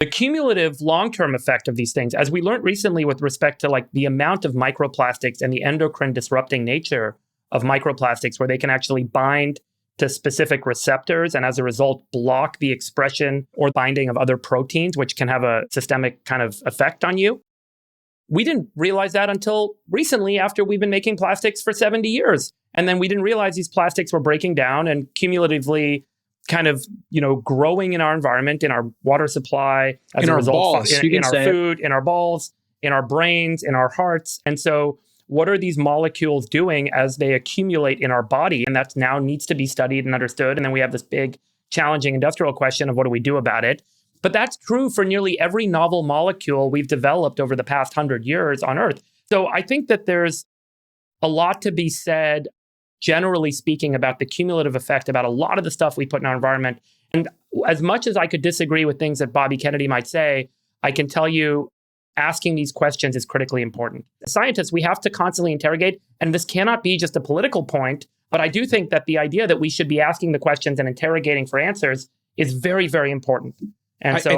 The cumulative long-term effect of these things, as we learned recently with respect to like the amount of microplastics and the endocrine disrupting nature of microplastics, where they can actually bind to specific receptors and as a result block the expression or binding of other proteins, which can have a systemic kind of effect on you. We didn't realize that until recently, after we've been making plastics for 70 years. And then we didn't realize these plastics were breaking down and cumulatively kind of, growing in our environment, in our water supply, as a result, in our food, in our balls, in our brains, in our hearts. And so what are these molecules doing as they accumulate in our body? And that now needs to be studied and understood. And then we have this big, challenging industrial question of what do we do about it? But that's true for nearly every novel molecule we've developed over the past 100 years on Earth. So I think that there's a lot to be said, generally speaking, about the cumulative effect about a lot of the stuff we put in our environment. And as much as I could disagree with things that Bobby Kennedy might say, I can tell you asking these questions is critically important. As scientists, we have to constantly interrogate, and this cannot be just a political point, but I do think that the idea that we should be asking the questions and interrogating for answers is very, very important. And so